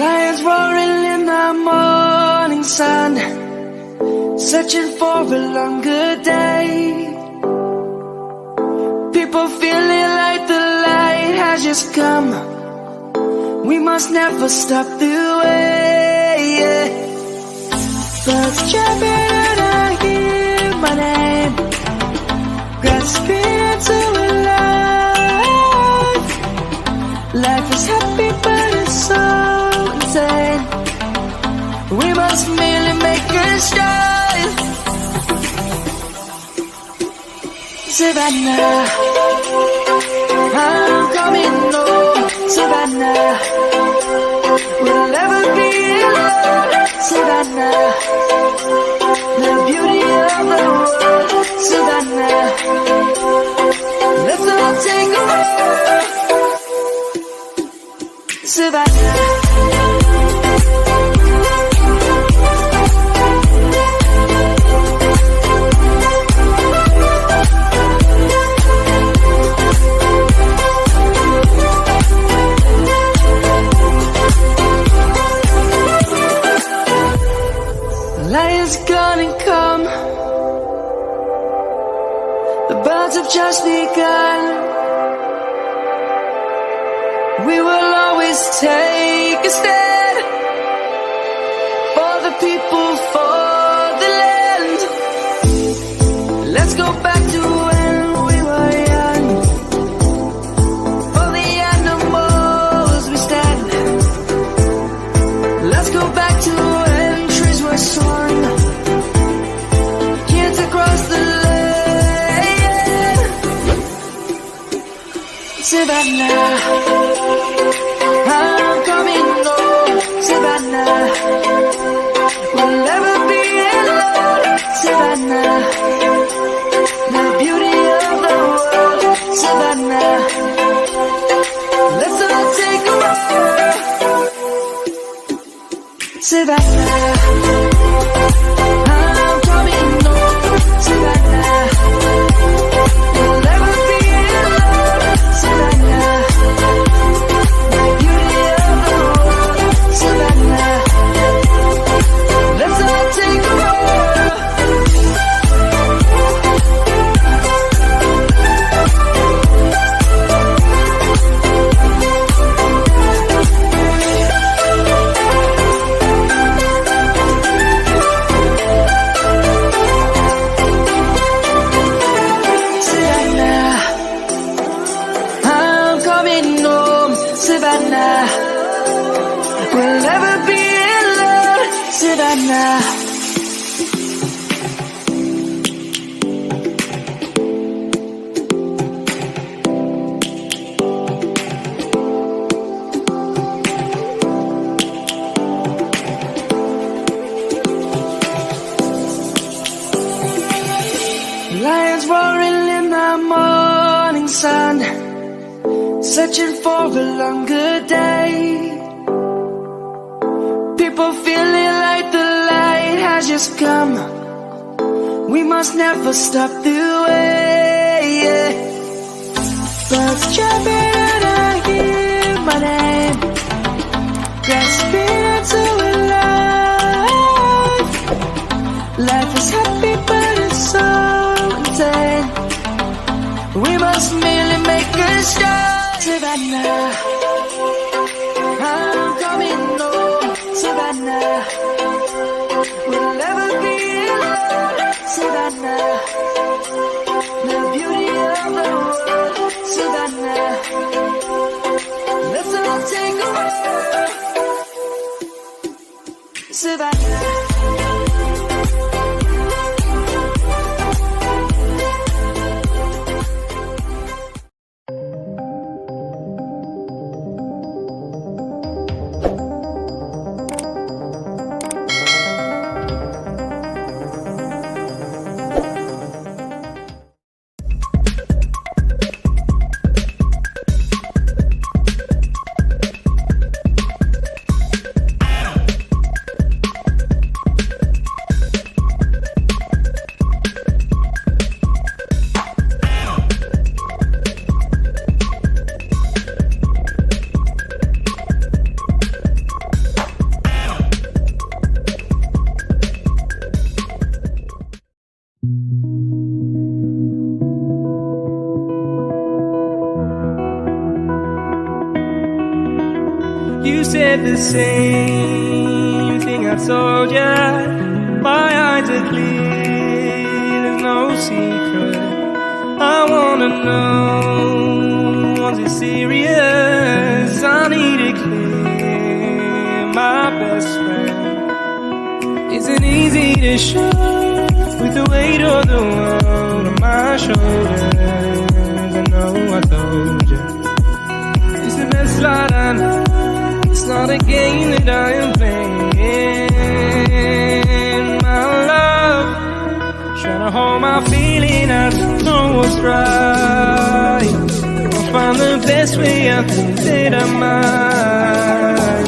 Lions roaring in the morning sun, searching for a longer day. People feeling like the light has just come. We must never stop the way. Birds chirping and I hear my name, grasping into a life. Life is happy but it's so insane. We must merely make a start. Savannah, I'm coming home. Savannah, we'll never be alone. Savannah, the beauty of the world. Savannah, let's all take a walk. Savannah, lion's gonna come. The birds have just begun. We will always take a stand for the people, for the land. Let's go back to when we were young. For the animals we stand. Let's go back to when trees were swung, kids across the land. Savannah, I'm coming home. Savannah, we'll never be alone. Savannah, the beauty of the world. Savannah, let's all take a walk. Savannah, I'm coming home. Savannah, we'll never be alone. Savannah, the beauty of the world. Savannah, let's all take a walk. Savannah, we'll never be alone. Savannah, lions roaring in the morning sun, searching for a longer day. People feeling like the light has just come. We must never stop the way. Birds chirping and I hear my name, grasping into a life. Life is happy but it's so insane. We must merely make a start. Savannah, I'm coming home. Savannah, we'll never be alone. Savannah, the beauty of the world. Savannah, let's all take a walk. Savannah. said the same thing I told ya. My eyes are clear, there's no secret. I wanna know, was it serious? I need it clear, my best friend. Isn't easy to show with the weight of the world on my shoulders. I know I told you, it's the best light I know. It's not a game that I am playing, my love. Trying to hold my feeling, I don't know what's right. I'll find the best way, I think that I might.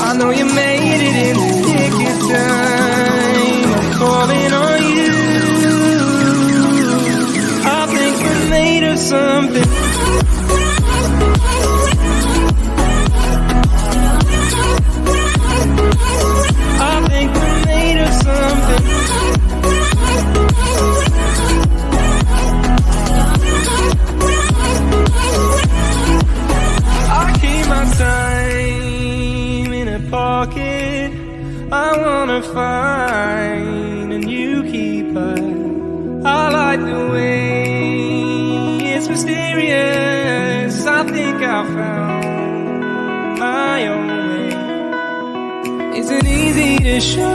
I know you made it in the nick of time. I'm calling on you. I think we're made of something. I think we're made of something. I keep my time in a pocket. I wanna find a new keeper. I like the way it's mysterious. I think I found my own way. Isn't easy to show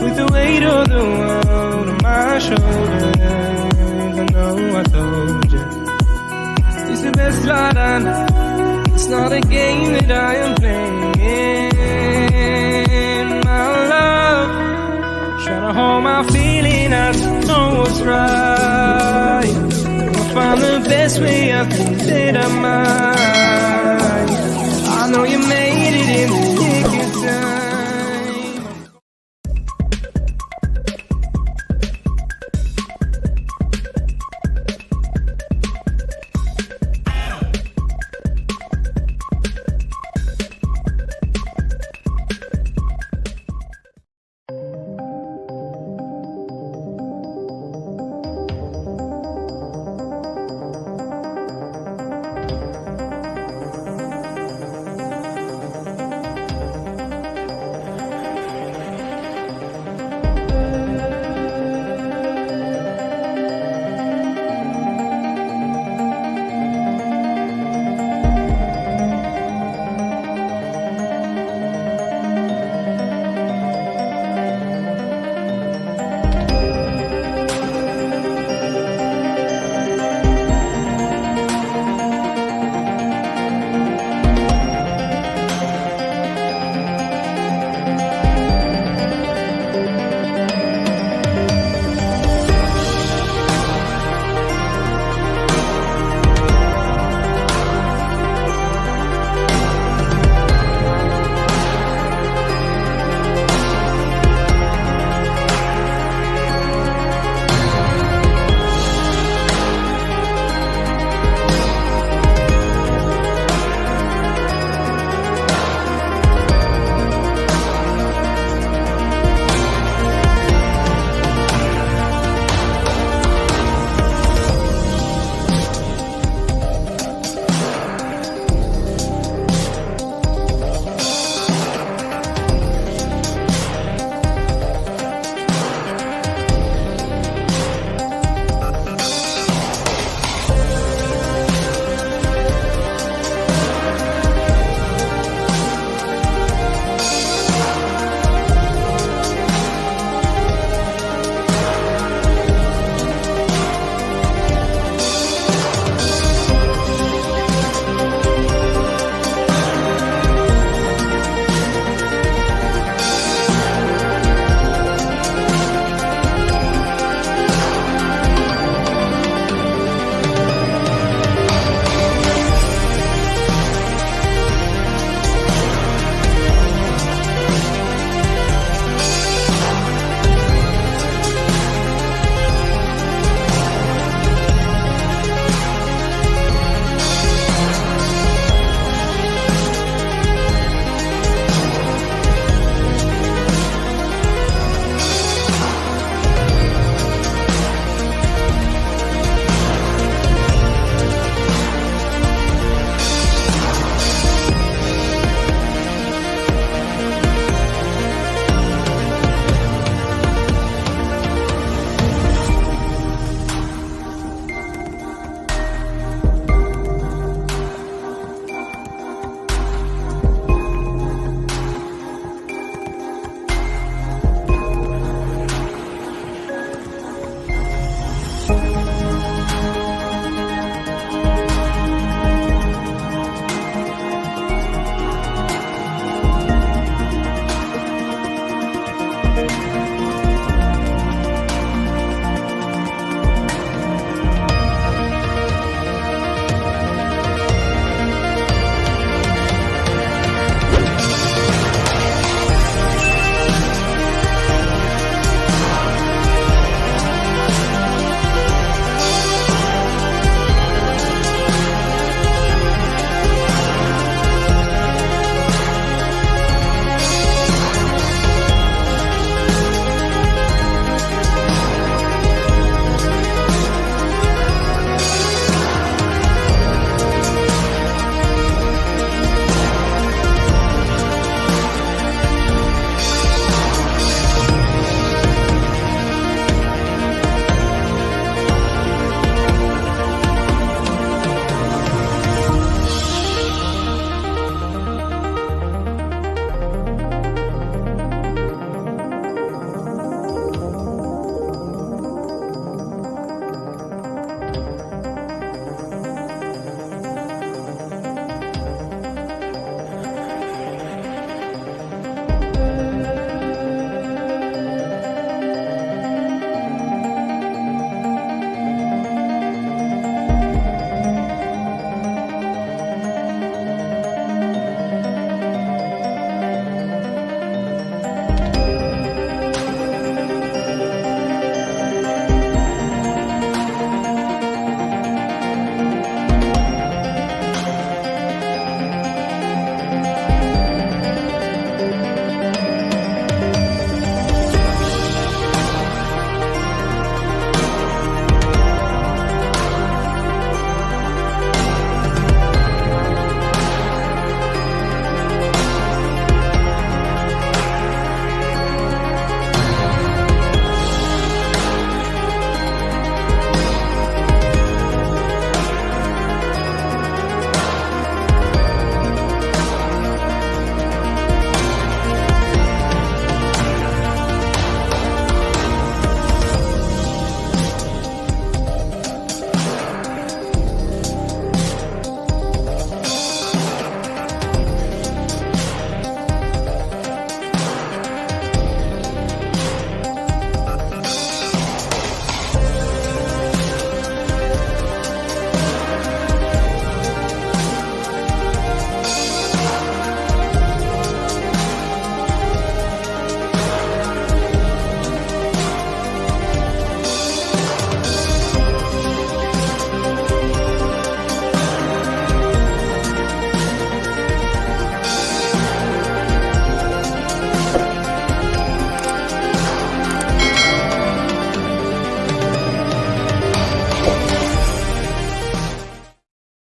with the weight of the world on my shoulders. I know I told you, it's the best light I know. It's not a game that I am playing, my love. Trying to hold my feeling, I don't know what's right. I'll find the best way, I think that I might. I know you made it in the nick of time.